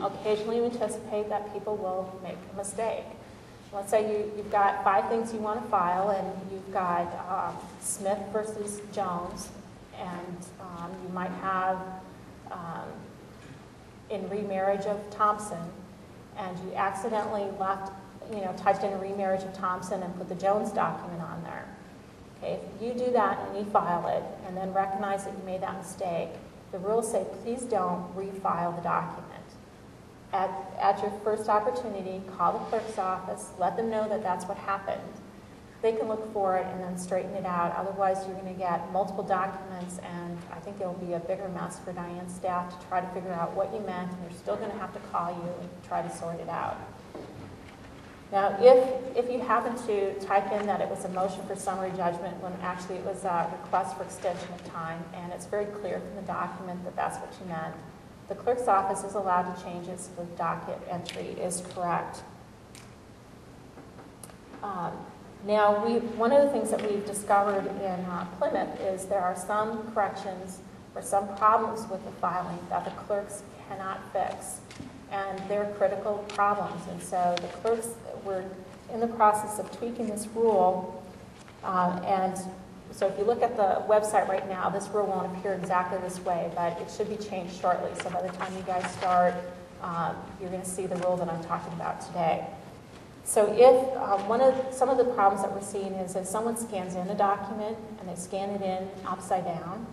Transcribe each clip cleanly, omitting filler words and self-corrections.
occasionally you anticipate that people will make a mistake. Let's say you've got 5 things you want to file, and you've got Smith versus Jones, and you might have in remarriage of Thompson, and you accidentally typed in remarriage of Thompson and put the Jones document on there. Okay, if you do that and you file it, and then recognize that you made that mistake, the rules say please don't refile the document. At your first opportunity, call the clerk's office, let them know that that's what happened. They can look for it and then straighten it out. Otherwise, you're going to get multiple documents, and I think it will be a bigger mess for Diane's staff to try to figure out what you meant, and they're still going to have to call you and try to sort it out. Now, if you happen to type in that it was a motion for summary judgment when actually it was a request for extension of time, and it's very clear from the document that that's what you meant, the clerk's office is allowed to change it so the docket entry is correct. Now, one of the things that we've discovered in Plymouth is there are some corrections or some problems with the filing that the clerks cannot fix, and they're critical problems. And so the clerks were in the process of tweaking this rule, and so if you look at the website right now, this rule won't appear exactly this way, but it should be changed shortly. So by the time you guys start, you're going to see the rule that I'm talking about today. So if some of the problems that we're seeing is if someone scans in a document and they scan it in upside down,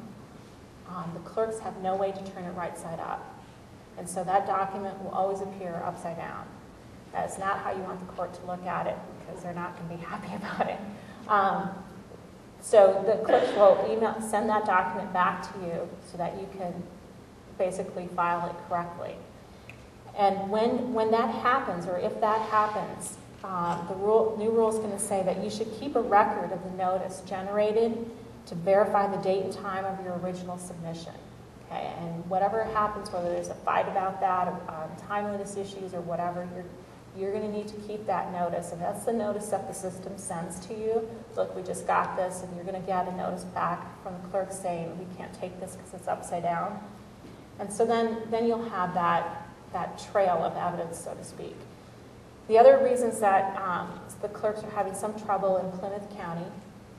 the clerks have no way to turn it right side up. And so that document will always appear upside down. That is not how you want the court to look at it, because they're not going to be happy about it. So the clerks will send that document back to you so that you can basically file it correctly. And when that happens, or if that happens, the new rule is going to say that you should keep a record of the notice generated to verify the date and time of your original submission. Okay? And whatever happens, whether there's a fight about that, or timeliness issues, or whatever, you're going to need to keep that notice. And that's the notice that the system sends to you. Look, we just got this, and you're going to get a notice back from the clerk saying, we can't take this because it's upside down. And so then you'll have that trail of evidence, so to speak. The other reasons that the clerks are having some trouble in Plymouth County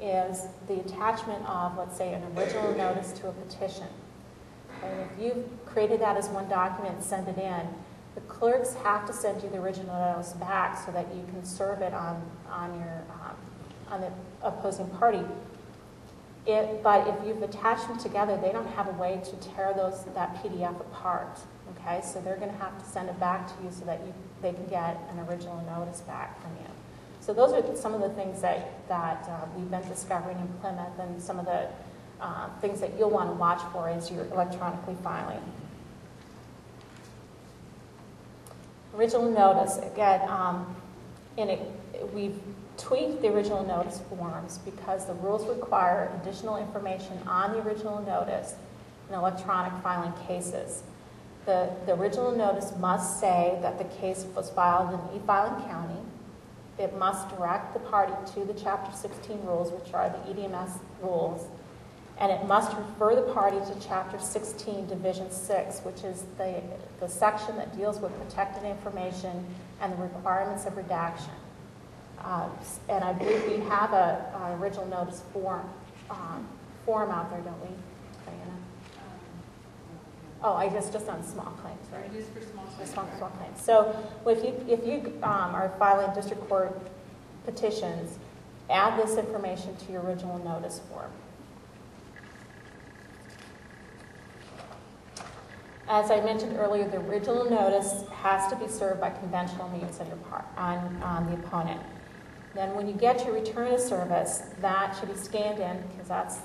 is the attachment of, let's say, an original notice to a petition. And if you've created that as one document and send it in, the clerks have to send you the original notice back so that you can serve it on the opposing party. But if you've attached them together, they don't have a way to tear that PDF apart. Okay, so they're going to have to send it back to you so that they can get an original notice back from you. So those are some of the things that we've been discovering in Plymouth, and some of the things that you'll want to watch for as you're electronically filing. Original notice, again, we've tweaked the original notice forms because the rules require additional information on the original notice in electronic filing cases. The original notice must say that the case was filed in e-filing county. It must direct the party to the Chapter 16 rules, which are the EDMS rules, and it must refer the party to Chapter 16, Division 6, which is the section that deals with protected information and the requirements of redaction. And I believe we have an original notice form out there, don't we, Diana? Oh, just on small claims, right? It is for small claims. Small claims. So if you are filing district court petitions, add this information to your original notice form. As I mentioned earlier, the original notice has to be served by conventional means on the opponent. Then when you get your return of service, that should be scanned in, because that's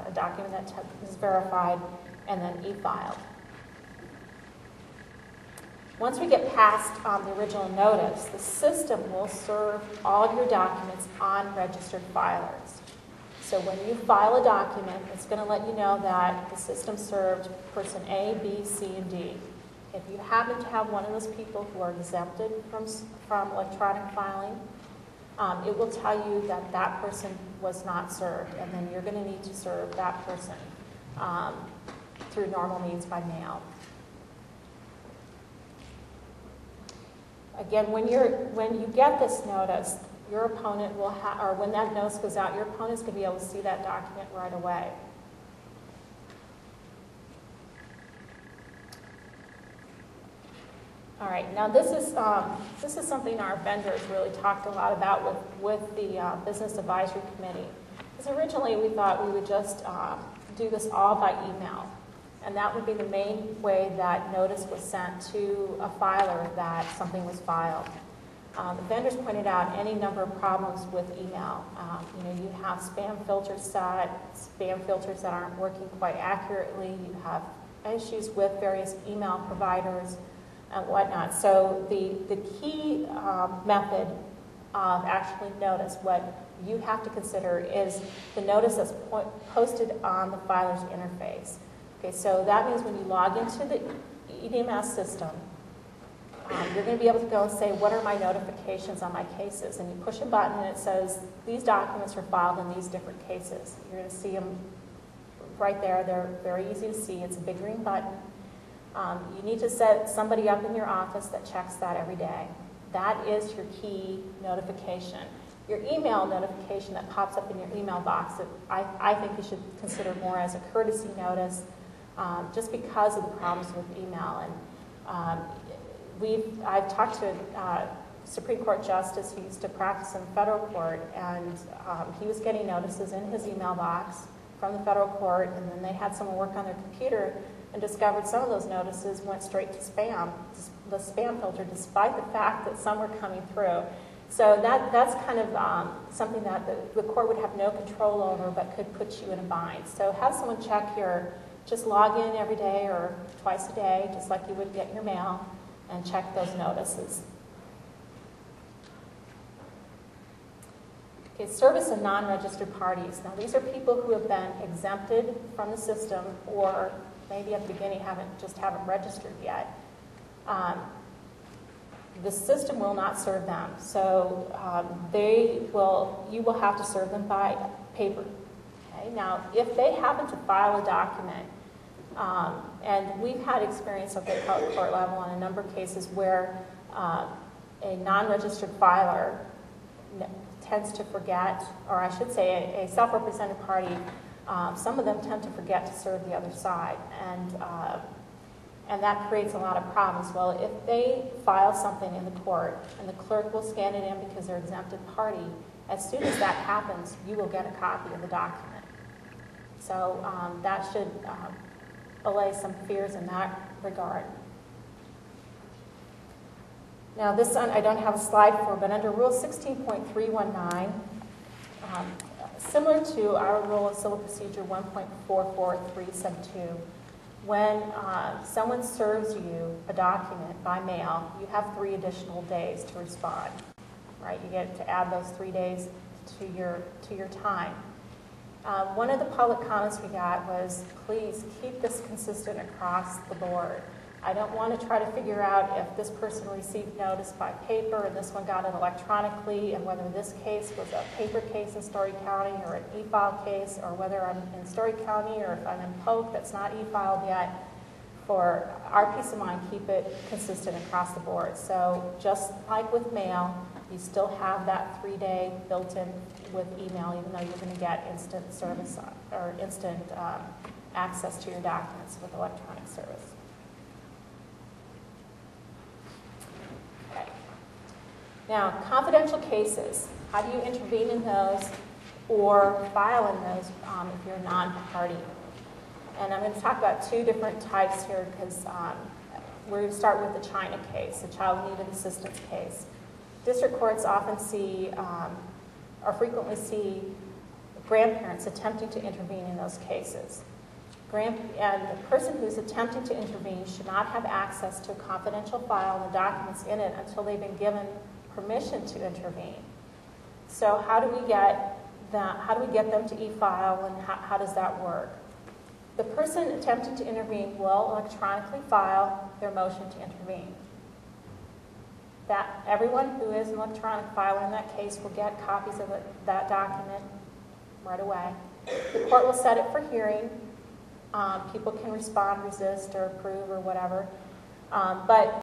a document that is verified, and then e-filed. Once we get past the original notice, the system will serve all of your documents on registered filers. So when you file a document, it's going to let you know that the system served person A, B, C, and D. If you happen to have one of those people who are exempted from electronic filing, it will tell you that that person was not served, and then you're going to need to serve that person through normal means by mail. Again, when you get this notice, your opponent will have, or when that notice goes out, your opponent's going to be able to see that document right away. All right, now this is something our vendors really talked a lot about with the Business Advisory Committee. Because originally we thought we would just do this all by email, and that would be the main way that notice was sent to a filer that something was filed. The vendors pointed out any number of problems with email. You have spam filters that aren't working quite accurately. You have issues with various email providers and whatnot. So the key method of actually notice, what you have to consider is the notice that's posted on the filer's interface. Okay, so that means when you log into the EDMS system, you're going to be able to go and say, what are my notifications on my cases? And you push a button and it says, these documents are filed in these different cases. You're going to see them right there. They're very easy to see. It's a big green button. You need to set somebody up in your office that checks that every day. That is your key notification. Your email notification that pops up in your email box, I think you should consider more as a courtesy notice, just because of the problems with email. And I've talked to a Supreme Court Justice who used to practice in federal court, and he was getting notices in his email box from the federal court, and then they had someone work on their computer and discovered some of those notices went straight to spam, the spam filter, despite the fact that some were coming through. So that's kind of something that the court would have no control over, but could put you in a bind. So have someone check just log in every day or twice a day, just like you would get your mail, and check those notices. Okay, service of non-registered parties. Now these are people who have been exempted from the system, or maybe at the beginning haven't registered yet. The system will not serve them, so you will have to serve them by paper. Okay? Now, if they happen to file a document, and we've had experience at the appellate court level on a number of cases where a non-registered filer tends to forget, or I should say a self-represented party, some of them tend to forget to serve the other side, and that creates a lot of problems. Well, if they file something in the court and the clerk will scan it in because they're an exempted party, as soon as that happens, you will get a copy of the document. So that should allay some fears in that regard. Now this one I don't have a slide for, but under Rule 16.319, similar to our Rule of Civil Procedure 1.443 sub 2, when someone serves you a document by mail, you have 3 additional days to respond. Right? You get to add those 3 days to your time. One of the public comments we got was, please keep this consistent across the board. I don't want to try to figure out if this person received notice by paper and this one got it electronically, and whether this case was a paper case in Story County or an e-file case, or whether I'm in Story County or if I'm in Polk that's not e-filed yet. For our peace of mind, keep it consistent across the board. So just like with mail, you still have that 3-day built in with email, even though you're going to get instant service or instant access to your documents with electronic service. Okay. Now, confidential cases. How do you intervene in those or file in those if you're a non-party? And I'm going to talk about 2 different types here because we're going to start with the China case, the child needed assistance case. District courts often see, or frequently see, grandparents attempting to intervene in those cases. And the person who's attempting to intervene should not have access to a confidential file and the documents in it until they've been given permission to intervene. So how do we get them to e-file, and how does that work? The person attempting to intervene will electronically file their motion to intervene. That everyone who is an electronic filer in that case will get copies of that document right away. The court will set it for hearing. People can respond, resist, or approve, or whatever. But